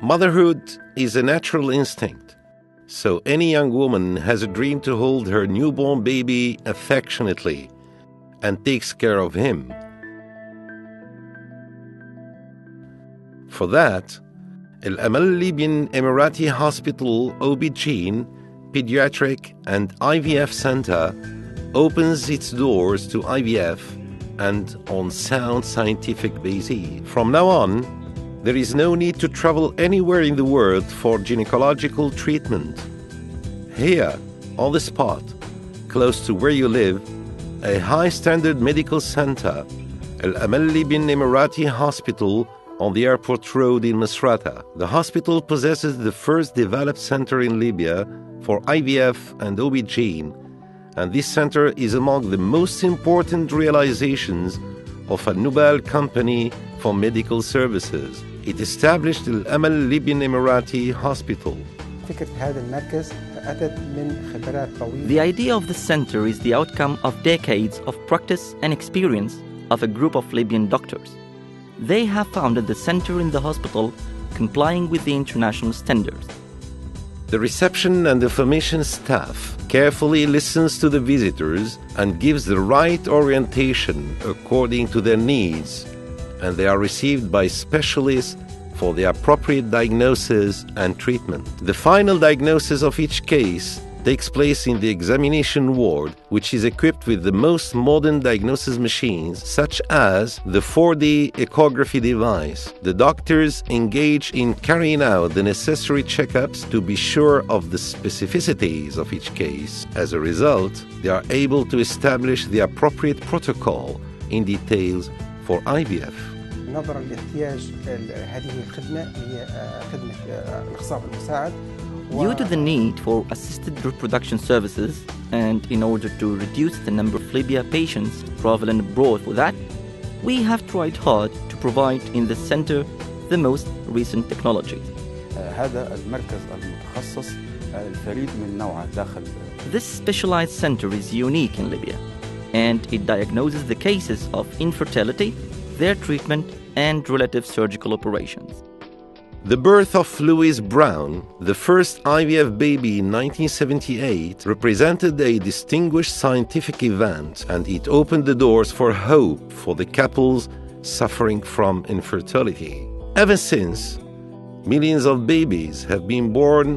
Motherhood is a natural instinct, so any young woman has a dream to hold her newborn baby affectionately and takes care of him. For that, Al Amal Libyan Emirati Hospital OB-GYN, Pediatric and IVF Center opens its doors to IVF and on sound scientific basis. From now on, there is no need to travel anywhere in the world for gynecological treatment. Here, on the spot, close to where you live, a high-standard medical center, Al Amal Libyan Emirati Hospital on the airport road in Misrata. The hospital possesses the first developed center in Libya for IVF and OB-GYN, and this center is among the most important realizations of a Nobel company for medical services. It established Al Amal Libyan Emirati Hospital. The idea of the center is the outcome of decades of practice and experience of a group of Libyan doctors. They have founded the center in the hospital, complying with the international standards. The reception and information staff carefully listens to the visitors and gives the right orientation according to their needs, and they are received by specialists for the appropriate diagnosis and treatment. The final diagnosis of each case takes place in the examination ward, which is equipped with the most modern diagnosis machines, such as the 4D echography device. The doctors engage in carrying out the necessary checkups to be sure of the specificities of each case. As a result, they are able to establish the appropriate protocol in details for IVF. نظرا لاحتياج هذه الخدمة هي خدمة الإخصاب المساعد. Due to the need for assisted reproduction services and in order to reduce the number of Libya patients traveling abroad for that, we have tried hard to provide in the center the most recent technology. هذا المركز المتخصص الفريد من نوعه داخل. This specialized center is unique in Libya, and it diagnoses the cases of infertility, their treatment, and relative surgical operations. The birth of Louise Brown, the first IVF baby in 1978, represented a distinguished scientific event, and it opened the doors for hope for the couples suffering from infertility. Ever since, millions of babies have been born,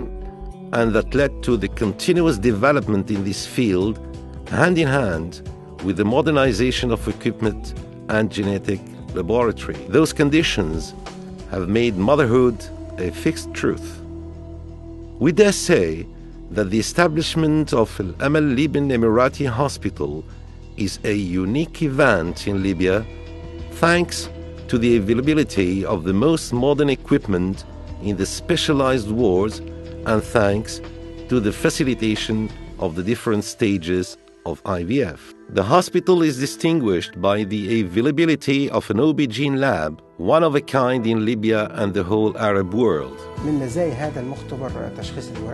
and that led to the continuous development in this field, hand in hand with the modernization of equipment and genetic laboratory. Those conditions have made motherhood a fixed truth. We dare say that the establishment of Al Amal Libyan Emirati Hospital is a unique event in Libya, thanks to the availability of the most modern equipment in the specialized wards and thanks to the facilitation of the different stages of IVF. The hospital is distinguished by the availability of an OB-GYN lab, one of a kind in Libya and the whole Arab world.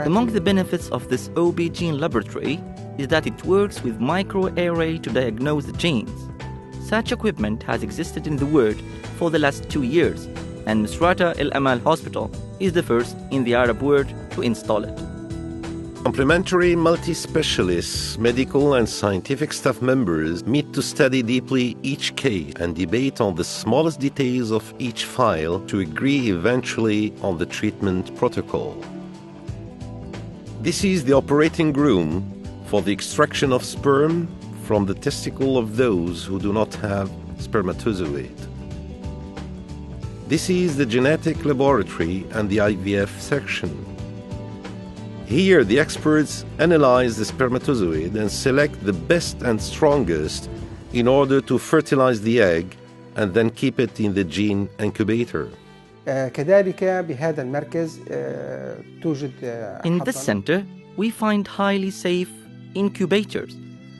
Among the benefits of this OB-GYN laboratory is that it works with microarray to diagnose the genes. Such equipment has existed in the world for the last 2 years, and Misrata Al Amal Hospital is the first in the Arab world to install it. Complementary multi-specialists, medical and scientific staff members meet to study deeply each case and debate on the smallest details of each file to agree eventually on the treatment protocol. This is the operating room for the extraction of sperm from the testicle of those who do not have spermatozoid. This is the genetic laboratory and the IVF section. Here, the experts analyze the spermatozoid and select the best and strongest in order to fertilize the egg and then keep it in the gene incubator. In this center, we find highly safe incubators,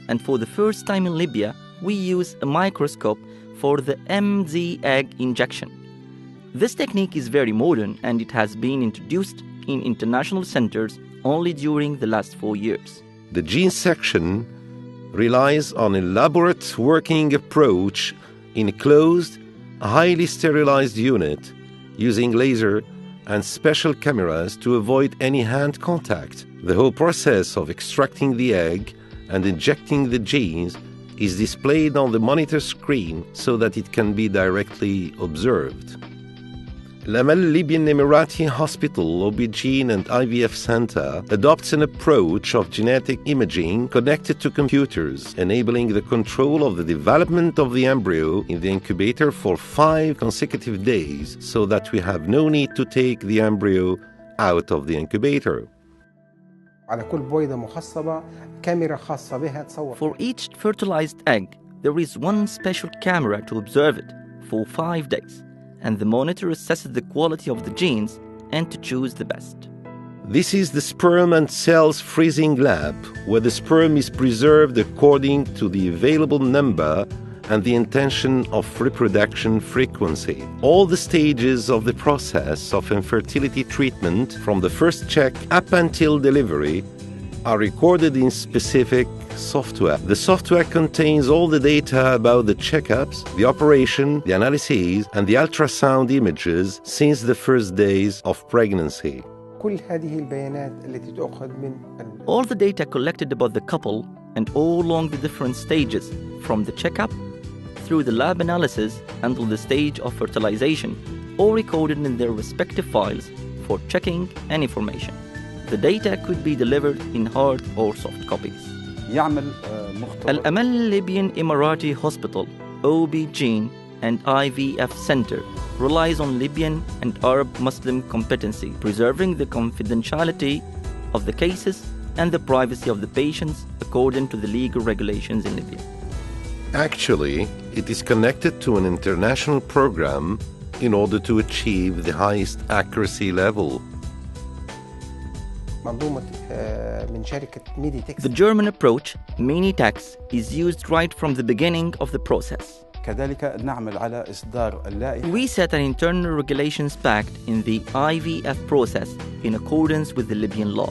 and for the first time in Libya, we use a microscope for the MZ egg injection. This technique is very modern, and it has been introduced in international centers only during the last 4 years. The gene section relies on an elaborate working approach in a closed, highly sterilized unit using laser and special cameras to avoid any hand contact. The whole process of extracting the egg and injecting the genes is displayed on the monitor screen so that it can be directly observed. Al-Amal Libyan Emirati Hospital OB-GYN and IVF Center adopts an approach of genetic imaging connected to computers, enabling the control of the development of the embryo in the incubator for 5 consecutive days so that we have no need to take the embryo out of the incubator. على كل بويضة مخصبة كاميرا خاصة بها تصور. For each fertilized egg, there is one special camera to observe it for 5 days, and the monitor assesses the quality of the genes and to choose the best. This is the sperm and cells freezing lab, where the sperm is preserved according to the available number and the intention of reproduction frequency. All the stages of the process of infertility treatment, from the first check up until delivery, are recorded in specific software. The software contains all the data about the checkups, the operation, the analyses, and the ultrasound images since the first days of pregnancy. كل هذه البيانات التي تؤخذ من All the data collected about the couple and all along the different stages, from the checkup through the lab analysis until the stage of fertilization, all recorded in their respective files for checking and information. The data could be delivered in hard or soft copies. يعمل مختبر Al-Amal Libyan Emirati Hospital, OB-GYN and IVF Center relies on Libyan and Arab Muslim competency, preserving the confidentiality of the cases and the privacy of the patients according to the legal regulations in Libya. Actually, it is connected to an international program in order to achieve the highest accuracy level. منظومة من شركة ميديتكس. The German approach, Minitax, is used right from the beginning of the process. كذلك نعمل على إصدار اللائحة. We set an internal regulations pact in the IVF process in accordance with the Libyan law.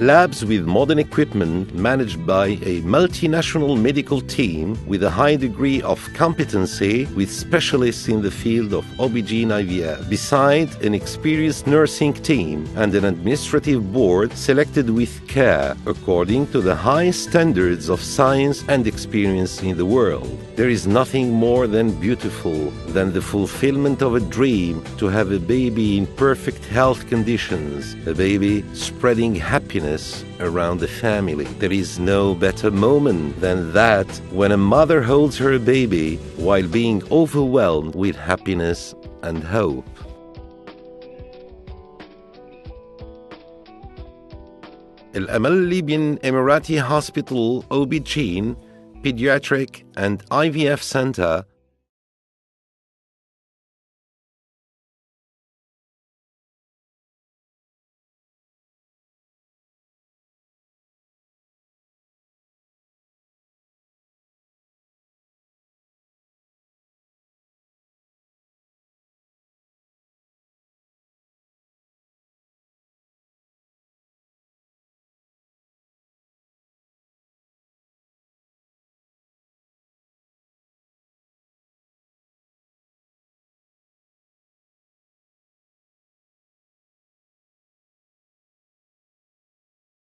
Labs with modern equipment managed by a multinational medical team with a high degree of competency with specialists in the field of OB-GYN IVF, beside an experienced nursing team and an administrative board selected with care according to the highest standards of science and experience in the world. There is nothing more than beautiful than the fulfillment of a dream to have a baby in perfect health conditions, a baby spreading happiness around the family. There is no better moment than that when a mother holds her baby while being overwhelmed with happiness and hope. Al-Amal Libyan Emirati Hospital OB-GYN, Pediatric and IVF Center